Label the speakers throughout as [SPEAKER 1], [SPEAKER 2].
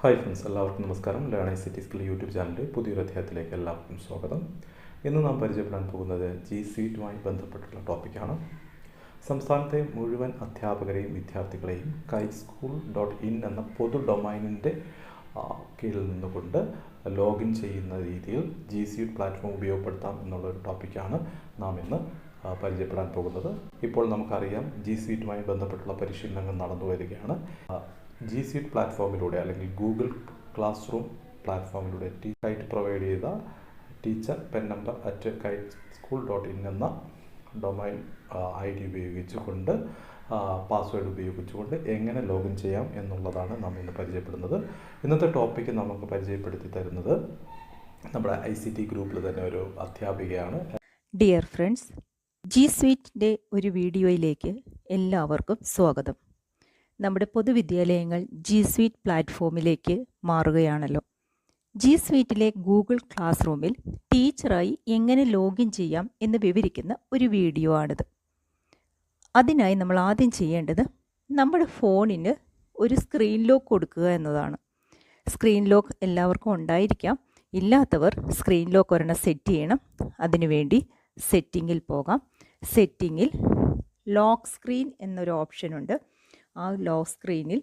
[SPEAKER 1] Hi friends, എല്ലാവർക്കും നമസ്കാരം. Learn ICT skill YouTube ചാനലിൻ്റെ പുതിയൊരു അധ്യായത്തിലേക്ക് എല്ലാവർക്കും സ്വാഗതം. ഇന്ന് നാം പരിചയപ്പെടാൻ പോകുന്നത് G-Suiteമായി ബന്ധപ്പെട്ടുള്ള ടോപ്പിക്കാണ്. സംസ്ഥാനത്തെ മുഴുവൻ അധ്യാപകരെയും വിദ്യാർത്ഥികളെയും kiteschool.in എന്ന പൊതു ഡൊമൈനിൻ്റെ കീഴിൽ നിന്നുകൊണ്ട് ലോഗിൻ ചെയ്യുന്ന രീതിയിൽ G-Suite പ്ലാറ്റ്ഫോം ഉപയോഗപ്പെടുത്താം എന്നുള്ളൊരു ടോപ്പിക്കാണ് നാം ഇന്ന് പരിചയപ്പെടാൻ പോകുന്നത്. ഇപ്പോൾ നമുക്കറിയാം, G-Suiteമായി ബന്ധപ്പെട്ടുള്ള പരിശീലനങ്ങൾ നടന്നു വരികയാണ്. G-Suite പ്ലാറ്റ്ഫോമിലൂടെ അല്ലെങ്കിൽ ഗൂഗിൾ ക്ലാസ് റൂം പ്ലാറ്റ്ഫോമിലൂടെ KITE പ്രൊവൈഡ് ചെയ്ത ടീച്ചർ പെൻ നമ്പർ @kiteschool.in എന്ന ഡൊമൈൻ ID ഉപയോഗിച്ചുകൊണ്ട് പാസ്വേഡ് ഉപയോഗിച്ചുകൊണ്ട് എങ്ങനെ ലോഗിൻ ചെയ്യാം എന്നുള്ളതാണ് നാം ഇന്ന് പരിചയപ്പെടുന്നത്. ഇന്നത്തെ ടോപ്പിക്ക് നമുക്ക് പരിചയപ്പെടുത്തി തരുന്നത് നമ്മുടെ ICT ഗ്രൂപ്പിൽ തന്നെ ഒരു അധ്യാപികയാണ്.
[SPEAKER 2] ഡിയർ ഫ്രണ്ട്സ്, G-Suiteൻ്റെ ഒരു വീഡിയോയിലേക്ക് എല്ലാവർക്കും സ്വാഗതം. നമ്മുടെ പൊതുവിദ്യാലയങ്ങൾ G-Suite പ്ലാറ്റ്ഫോമിലേക്ക് മാറുകയാണല്ലോ. G-Suiteലെ ഗൂഗിൾ ക്ലാസ് റൂമിൽ ടീച്ചറായി എങ്ങനെ ലോഗിൻ ചെയ്യാം എന്ന് വിവരിക്കുന്ന ഒരു വീഡിയോ ആണിത്. അതിനായി നമ്മൾ ആദ്യം ചെയ്യേണ്ടത് നമ്മുടെ ഫോണിന് ഒരു സ്ക്രീൻ ലോക്ക് കൊടുക്കുക എന്നതാണ്. സ്ക്രീൻ ലോക്ക് എല്ലാവർക്കും ഉണ്ടായിരിക്കാം. ഇല്ലാത്തവർ സ്ക്രീൻ ലോക്ക് ഒരെണ്ണം സെറ്റ് ചെയ്യണം. അതിനുവേണ്ടി സെറ്റിങ്ങിൽ പോകാം. സെറ്റിങ്ങിൽ ലോക്ക് സ്ക്രീൻ എന്നൊരു ഓപ്ഷനുണ്ട്. ആ ലോക്ക് സ്ക്രീനിൽ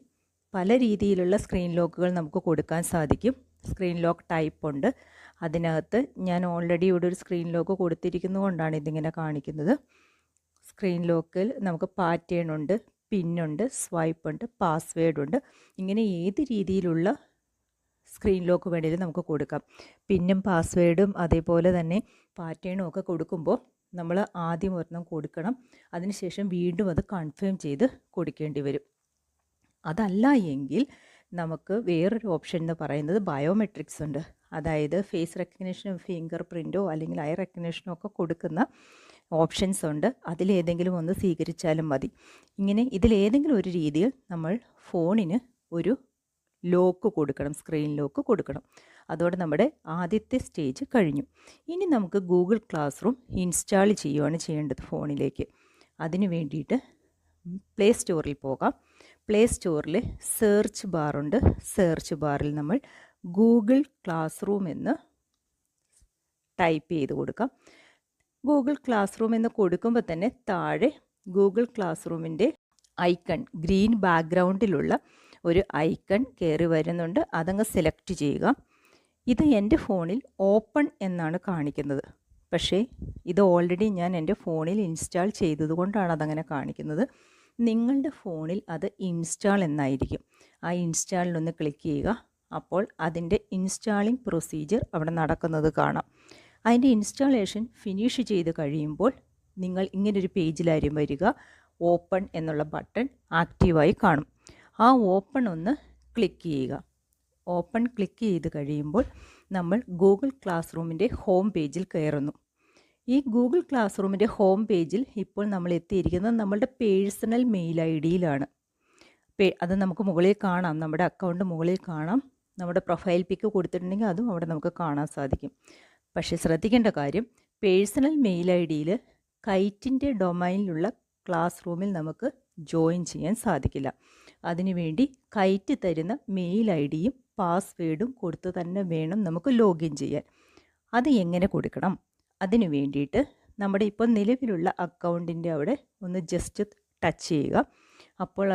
[SPEAKER 2] പല രീതിയിലുള്ള സ്ക്രീൻ ലോക്കുകൾ നമുക്ക് കൊടുക്കാൻ സാധിക്കും. സ്ക്രീൻ ലോക്ക് ടൈപ്പ് ഉണ്ട്. അതിനകത്ത് ഞാൻ ഓൾറെഡി ഇവിടെ ഒരു സ്ക്രീൻ ലോക്ക് കൊടുത്തിരിക്കുന്നതുകൊണ്ടാണ് ഇതിങ്ങനെ കാണിക്കുന്നത്. സ്ക്രീൻ ലോക്കിൽ നമുക്ക് പാറ്റേൺ ഉണ്ട്, പിന്നുണ്ട്, സ്വൈപ്പ് ഉണ്ട്, പാസ്വേഡ് ഉണ്ട്. ഇങ്ങനെ ഏത് രീതിയിലുള്ള സ്ക്രീൻ ലോക്ക് വേണമെങ്കിലും നമുക്ക് കൊടുക്കാം. പിന്നും പാസ്വേഡും അതേപോലെ തന്നെ പാറ്റേണും ഒക്കെ കൊടുക്കുമ്പോൾ നമ്മൾ ആദ്യം ഒരെണ്ണം കൊടുക്കണം. അതിനുശേഷം വീണ്ടും അത് കൺഫേം ചെയ്ത് കൊടുക്കേണ്ടി വരും. അതല്ല എങ്കിൽ നമുക്ക് വേറൊരു ഓപ്ഷൻ എന്ന് പറയുന്നത് ബയോമെട്രിക്സ് ഉണ്ട്. അതായത് ഫേസ് റെക്കഗ്നിഷനും ഫിംഗർ പ്രിൻറ്റോ അല്ലെങ്കിൽ ഐ റെക്കഗ്നിഷനോ ഒക്കെ കൊടുക്കുന്ന ഓപ്ഷൻസ് ഉണ്ട്. അതിലേതെങ്കിലും ഒന്ന് സ്വീകരിച്ചാലും മതി. ഇങ്ങനെ ഇതിലേതെങ്കിലും ഒരു രീതിയിൽ നമ്മൾ ഫോണിന് ഒരു ലോക്ക് കൊടുക്കണം, സ്ക്രീൻ ലോക്ക് കൊടുക്കണം. അതോടെ നമ്മുടെ ആദ്യത്തെ സ്റ്റേജ് കഴിഞ്ഞു. ഇനി നമുക്ക് ഗൂഗിൾ ക്ലാസ് റൂം ഇൻസ്റ്റാൾ ചെയ്യുകയാണ് ചെയ്യേണ്ടത് ഫോണിലേക്ക്. അതിന് വേണ്ടിയിട്ട് പ്ലേ സ്റ്റോറിൽ പോകാം. പ്ലേ സ്റ്റോറിൽ സെർച്ച് ബാറുണ്ട്. സെർച്ച് ബാറിൽ നമ്മൾ ഗൂഗിൾ ക്ലാസ് റൂം എന്ന് ടൈപ്പ് ചെയ്ത് കൊടുക്കാം. ഗൂഗിൾ ക്ലാസ് റൂം എന്ന് കൊടുക്കുമ്പോൾ തന്നെ താഴെ ഗൂഗിൾ ക്ലാസ് റൂമിൻ്റെ ഐക്കൺ, ഗ്രീൻ ബാക്ക്ഗ്രൗണ്ടിലുള്ള ഒരു ഐക്കൺ കയറി വരുന്നുണ്ട്. അതങ്ങ് സെലക്ട് ചെയ്യുക. ഇത് എൻ്റെ ഫോണിൽ ഓപ്പൺ എന്നാണ് കാണിക്കുന്നത്. പക്ഷേ ഇത് ഓൾറെഡി ഞാൻ എൻ്റെ ഫോണിൽ ഇൻസ്റ്റാൾ ചെയ്തതുകൊണ്ടാണ് അതങ്ങനെ കാണിക്കുന്നത്. നിങ്ങളുടെ ഫോണിൽ അത് ഇൻസ്റ്റാൾ എന്നായിരിക്കും. ആ ഇൻസ്റ്റാളിലൊന്ന് ക്ലിക്ക് ചെയ്യുക. അപ്പോൾ അതിൻ്റെ ഇൻസ്റ്റാളിംഗ് പ്രൊസീജിയർ അവിടെ നടക്കുന്നത് കാണാം. അതിൻ്റെ ഇൻസ്റ്റാളേഷൻ ഫിനിഷ് ചെയ്ത് കഴിയുമ്പോൾ നിങ്ങൾ ഇങ്ങനൊരു പേജിലായിരിക്കും വരിക. ഓപ്പൺ എന്നുള്ള ബട്ടൺ ആക്റ്റീവായി കാണും. ആ ഓപ്പൺ ഒന്ന് ക്ലിക്ക് ചെയ്യുക. ഓപ്പൺ ക്ലിക്ക് ചെയ്ത് കഴിയുമ്പോൾ നമ്മൾ ഗൂഗിൾ ക്ലാസ് റൂമിൻ്റെ ഹോം പേജിൽ കയറുന്നു. ഈ ഗൂഗിൾ ക്ലാസ് റൂമിൻ്റെ ഹോം പേജിൽ ഇപ്പോൾ നമ്മൾ എത്തിയിരിക്കുന്നത് നമ്മളുടെ പേഴ്സണൽ മെയിൽ ID-യിലാണ്. അത് നമുക്ക് മുകളിൽ കാണാം. നമ്മുടെ അക്കൗണ്ട് മുകളിൽ കാണാം. നമ്മുടെ പ്രൊഫൈൽ പിക്ക് കൊടുത്തിട്ടുണ്ടെങ്കിൽ അതും അവിടെ നമുക്ക് കാണാൻ സാധിക്കും. പക്ഷേ ശ്രദ്ധിക്കേണ്ട കാര്യം, പേഴ്സണൽ മെയിൽ ID-യിൽ കൈറ്റിൻ്റെ ഡൊമൈനിലുള്ള ക്ലാസ് റൂമിൽ നമുക്ക് ജോയിൻ ചെയ്യാൻ സാധിക്കില്ല. അതിനുവേണ്ടി കൈറ്റ് തരുന്ന മെയിൽ ID-യും പാസ്വേഡും കൊടുത്ത് തന്നെ വേണം നമുക്ക് ലോഗിൻ ചെയ്യാൻ. അത് എങ്ങനെ കൊടുക്കണം? അതിനു വേണ്ടിയിട്ട് നമ്മുടെ ഇപ്പോൾ നിലവിലുള്ള അക്കൗണ്ടിൻ്റെ അവിടെ ഒന്ന് ജസ്റ്റ് ടച്ച് ചെയ്യുക. അപ്പോൾ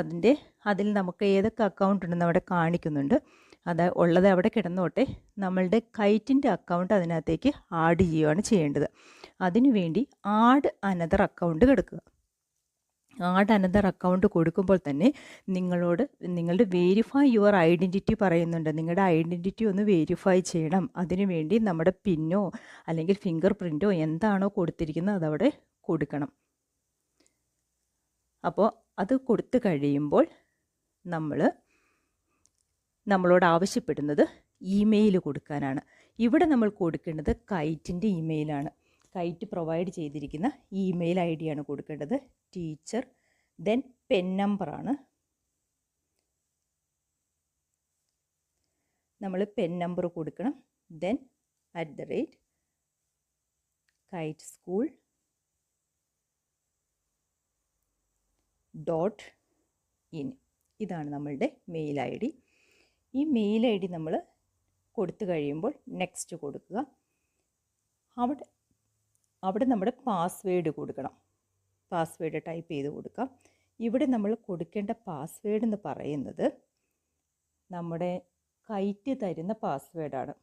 [SPEAKER 2] അതിൽ നമുക്ക് ഏതൊക്കെ അക്കൗണ്ട് ഉണ്ടെന്ന് അവിടെ കാണിക്കുന്നുണ്ട്. അത് ഉള്ളത് അവിടെ കിടന്നോട്ടെ. നമ്മളുടെ കൈറ്റിൻ്റെ അക്കൗണ്ട് അതിനകത്തേക്ക് ആഡ് ചെയ്യുകയാണ് ചെയ്യേണ്ടത്. അതിനുവേണ്ടി ആഡ് അനദർ അക്കൗണ്ട് കൊടുക്കുക. ആഡ് അനദർ അക്കൗണ്ട് കൊടുക്കുമ്പോൾ തന്നെ നിങ്ങളുടെ വെരിഫൈ യുവർ ഐഡൻറ്റിറ്റി പറയുന്നുണ്ട്. നിങ്ങളുടെ ഐഡൻറ്റിറ്റി ഒന്ന് വെരിഫൈ ചെയ്യണം. അതിനുവേണ്ടി നമ്മുടെ പിന്നോ അല്ലെങ്കിൽ ഫിംഗർ പ്രിൻറ്റോ എന്താണോ കൊടുത്തിരിക്കുന്നത് അതവിടെ കൊടുക്കണം. അപ്പോൾ അത് കൊടുത്തു കഴിയുമ്പോൾ നമ്മളോട് ആവശ്യപ്പെടുന്നത് ഇമെയിൽ കൊടുക്കാനാണ്. ഇവിടെ നമ്മൾ കൊടുക്കേണ്ടത് കൈറ്റിൻ്റെ ഇമെയിലാണ്. കൈറ്റ് പ്രൊവൈഡ് ചെയ്തിരിക്കുന്ന ഇമെയിൽ ID-യാണ് കൊടുക്കേണ്ടത്. ടീച്ചർ ദെൻ പെൻ നമ്പറാണ്. നമ്മൾ പെൻ നമ്പർ കൊടുക്കണം. ദെൻ @kiteschool.in ഇതാണ് നമ്മളുടെ മെയിൽ ID. ഈ മെയിൽ ഐ ഡി നമ്മൾ കൊടുത്തു കഴിയുമ്പോൾ നെക്സ്റ്റ് കൊടുക്കുക. അവിടെ നമ്മുടെ പാസ്വേഡ് കൊടുക്കണം. പാസ്വേഡ് ടൈപ്പ് ചെയ്ത് കൊടുക്കാം. ഇവിടെ നമ്മൾ കൊടുക്കേണ്ട പാസ്വേഡ് എന്ന് പറയുന്നത് നമ്മുടെ കൈറ്റ് തരുന്ന പാസ്വേഡാണ്.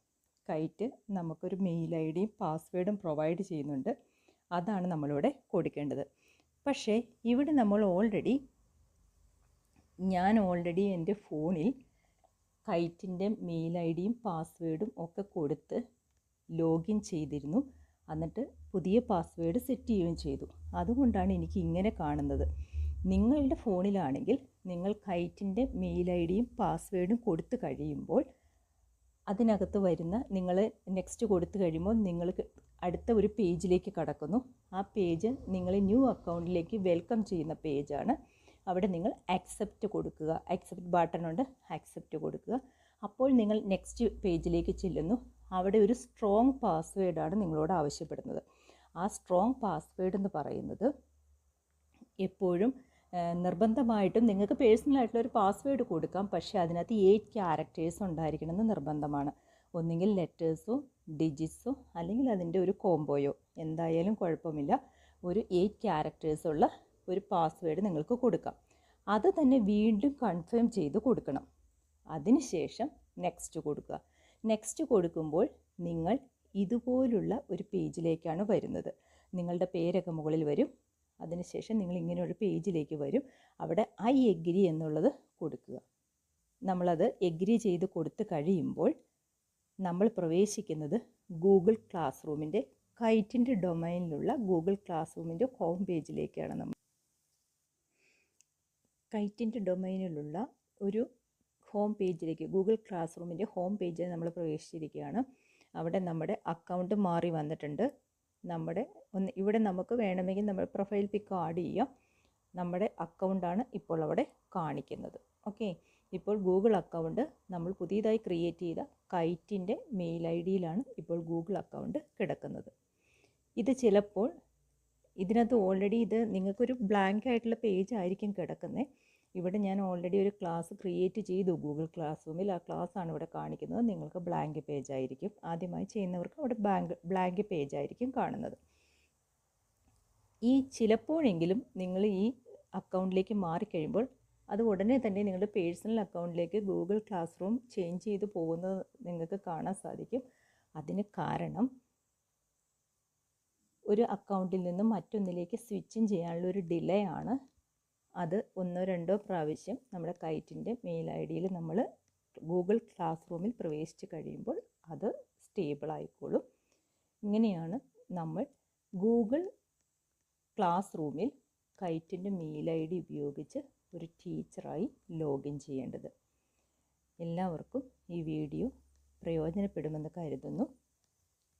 [SPEAKER 2] കൈറ്റ് നമുക്കൊരു മെയിൽ ഐ ഡിയും പാസ്വേഡും പ്രൊവൈഡ് ചെയ്യുന്നുണ്ട്. അതാണ് നമ്മളിവിടെ കൊടുക്കേണ്ടത്. പക്ഷേ ഇവിടെ ഞാൻ ഓൾറെഡി എൻ്റെ ഫോണിൽ കൈറ്റിൻ്റെ മെയിൽ ഐ ഡിയും പാസ്വേഡും ഒക്കെ കൊടുത്ത് ലോഗിൻ ചെയ്തിരുന്നു. എന്നിട്ട് പുതിയ പാസ്വേഡ് സെറ്റ് ചെയ്യുകയും ചെയ്തു. അതുകൊണ്ടാണ് എനിക്ക് ഇങ്ങനെ കാണുന്നത്. നിങ്ങളുടെ ഫോണിലാണെങ്കിൽ നിങ്ങൾ കൈറ്റിൻ്റെ മെയിൽ ഐ ഡിയും പാസ്വേഡും കൊടുത്തു കഴിയുമ്പോൾ അതിനകത്ത് വരുന്ന നിങ്ങൾ നെക്സ്റ്റ് കൊടുത്തു കഴിയുമ്പോൾ നിങ്ങൾ അടുത്ത ഒരു പേജിലേക്ക് കടക്കുന്നു. ആ പേജ് നിങ്ങൾ ന്യൂ അക്കൗണ്ടിലേക്ക് വെൽക്കം ചെയ്യുന്ന പേജാണ്. അവിടെ നിങ്ങൾ ആക്സെപ്റ്റ് കൊടുക്കുക. ആക്സെപ്റ്റ് ബട്ടണുണ്ട്, ആക്സെപ്റ്റ് കൊടുക്കുക. അപ്പോൾ നിങ്ങൾ നെക്സ്റ്റ് പേജിലേക്ക് ചെല്ലുന്നു. അവിടെ ഒരു സ്ട്രോങ് പാസ്വേഡാണ് നിങ്ങളോട് ആവശ്യപ്പെടുന്നത്. ആ സ്ട്രോങ് പാസ്വേഡ് എന്ന് പറയുന്നത് എപ്പോഴും നിർബന്ധമായിട്ടും നിങ്ങൾക്ക് പേഴ്സണലായിട്ടുള്ള ഒരു പാസ്വേഡ് കൊടുക്കാം. പക്ഷേ അതിനകത്ത് 8 ക്യാരക്ടേഴ്സ് ഉണ്ടായിരിക്കണമെന്ന് നിർബന്ധമാണ്. ഒന്നുകിൽ ലെറ്റേഴ്സോ ഡിജിറ്റ്സോ അല്ലെങ്കിൽ അതിൻ്റെ ഒരു കോംബോയോ, എന്തായാലും കുഴപ്പമില്ല. ഒരു 8 ക്യാരക്ടേഴ്സുള്ള ഒരു പാസ്വേഡ് നിങ്ങൾക്ക് കൊടുക്കാം. അത് തന്നെ വീണ്ടും കൺഫേം ചെയ്ത് കൊടുക്കണം. അതിനുശേഷം നെക്സ്റ്റ് കൊടുക്കുക. നെക്സ്റ്റ് കൊടുക്കുമ്പോൾ നിങ്ങൾ ഇതുപോലുള്ള ഒരു പേജിലേക്കാണ് വരുന്നത്. നിങ്ങളുടെ പേരൊക്കെ മുകളിൽ വരും. അതിനുശേഷം നിങ്ങൾ ഇങ്ങനെ ഒരു പേജിലേക്ക് വരും. അവിടെ ഐ എഗ്രി എന്നുള്ളത് കൊടുക്കുക. നമ്മളത് എഗ്രി ചെയ്ത് കൊടുത്തു കഴിയുമ്പോൾ നമ്മൾ പ്രവേശിക്കുന്നത് ഗൂഗിൾ ക്ലാസ് റൂമിൻ്റെ കൈറ്റിൻ്റെ ഡൊമൈനിലുള്ള ഗൂഗിൾ ക്ലാസ് റൂമിൻ്റെ ഹോം പേജിലേക്കാണ്. നമ്മൾ കൈറ്റിൻ്റെ ഡൊമൈനിലുള്ള ഒരു ഹോം പേജിലേക്ക്, ഗൂഗിൾ ക്ലാസ് റൂമിൻ്റെ ഹോം പേജിൽ നമ്മൾ പ്രവേശിച്ചിരിക്കുകയാണ്. അവിടെ നമ്മുടെ അക്കൗണ്ട് മാറി വന്നിട്ടുണ്ട്. ഇവിടെ നമുക്ക് വേണമെങ്കിൽ നമ്മൾ പ്രൊഫൈൽ പിക്ക് ആഡ് ചെയ്യാം. നമ്മുടെ അക്കൗണ്ടാണ് ഇപ്പോൾ അവിടെ കാണിക്കുന്നത്. ഓക്കെ, ഇപ്പോൾ ഗൂഗിൾ അക്കൗണ്ട് നമ്മൾ പുതിയതായി ക്രിയേറ്റ് ചെയ്ത കൈറ്റിൻ്റെ മെയിൽ ഐ ഡിയിലാണ് ഇപ്പോൾ ഗൂഗിൾ അക്കൗണ്ട് കിടക്കുന്നത്. ഇത് ചിലപ്പോൾ ഇതിനകത്ത് ഓൾറെഡി നിങ്ങൾക്കൊരു ബ്ലാങ്ക് ആയിട്ടുള്ള പേജ് ആയിരിക്കും കിടക്കുന്നത്. ഇവിടെ ഞാൻ ഓൾറെഡി ഒരു ക്ലാസ് ക്രിയേറ്റ് ചെയ്തു ഗൂഗിൾ ക്ലാസ് റൂമിൽ. ആ ക്ലാസ്സാണ് ഇവിടെ കാണിക്കുന്നത്. നിങ്ങൾക്ക് ബ്ലാങ്ക് പേജ് ആയിരിക്കും. ആദ്യമായി ചെയ്യുന്നവർക്ക് അവിടെ ബ്ലാങ്ക് പേജ് ആയിരിക്കും കാണുന്നത്. ചിലപ്പോഴെങ്കിലും നിങ്ങൾ ഈ അക്കൗണ്ടിലേക്ക് മാറിക്കഴിയുമ്പോൾ അത് ഉടനെ തന്നെ നിങ്ങളുടെ പേഴ്സണൽ അക്കൗണ്ടിലേക്ക് ഗൂഗിൾ ക്ലാസ് റൂം ചേഞ്ച് ചെയ്ത് പോകുന്നത് നിങ്ങൾക്ക് കാണാൻ സാധിക്കും. അതിന് കാരണം ഒരു അക്കൗണ്ടിൽ നിന്നും മറ്റൊന്നിലേക്ക് സ്വിച്ചിങ് ചെയ്യാനുള്ള ഒരു ഡിലേ ആണ്. അത് 1-2 പ്രാവശ്യം നമ്മുടെ കൈറ്റിൻ്റെ മെയിൽ ഐ ഡിയിൽ നമ്മൾ ഗൂഗിൾ ക്ലാസ് റൂമിൽ പ്രവേശിച്ച് കഴിയുമ്പോൾ അത് സ്റ്റേബിൾ ആയിക്കോളും. ഇങ്ങനെയാണ് നമ്മൾ ഗൂഗിൾ ക്ലാസ് റൂമിൽ കൈറ്റിൻ്റെ മെയിൽ ഐ ഡി ഉപയോഗിച്ച് ഒരു ടീച്ചറായി ലോഗിൻ ചെയ്യേണ്ടത്. എല്ലാവർക്കും ഈ വീഡിയോ പ്രയോജനപ്പെടുമെന്ന് കരുതുന്നു.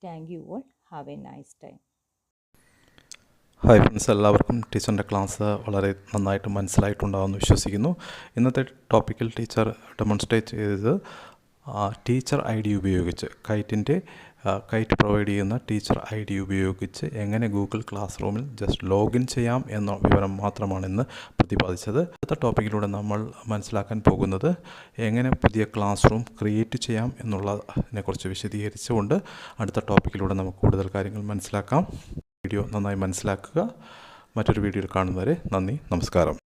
[SPEAKER 2] Thank you all. Have A nice time.
[SPEAKER 1] Hi friends, എല്ലാവർക്കും ടീച്ചറിൻ്റെ ക്ലാസ് വളരെ നന്നായിട്ട് മനസ്സിലായിട്ടുണ്ടാകുമെന്ന് വിശ്വസിക്കുന്നു. ഇന്നത്തെ ടോപ്പിക്കിൽ ടീച്ചർ ഡെമോൺസ്ട്രേറ്റ് ചെയ്തത് ടീച്ചർ ഐ ഡി ഉപയോഗിച്ച് കൈറ്റ് പ്രൊവൈഡ് ചെയ്യുന്ന ടീച്ചർ ഐ ഡി ഉപയോഗിച്ച് എങ്ങനെ ഗൂഗിൾ ക്ലാസ് റൂമിൽ ജസ്റ്റ് ലോഗിൻ ചെയ്യാം എന്ന വിവരം മാത്രമാണ് ഇന്ന് പ്രതിപാദിച്ചത്. അടുത്ത ടോപ്പിക്കിലൂടെ നമ്മൾ മനസ്സിലാക്കാൻ പോകുന്നത് എങ്ങനെ പുതിയ ക്ലാസ് റൂം ക്രിയേറ്റ് ചെയ്യാം എന്നുള്ളതിനെക്കുറിച്ച് വിശദീകരിച്ചുകൊണ്ട് അടുത്ത ടോപ്പിക്കിലൂടെ നമുക്ക് കൂടുതൽ കാര്യങ്ങൾ മനസ്സിലാക്കാം. വീഡിയോ നന്നായി മനസ്സിലാക്കുക. മറ്റൊരു വീഡിയോയിൽ കാണുന്നവരെ നന്ദി, നമസ്കാരം.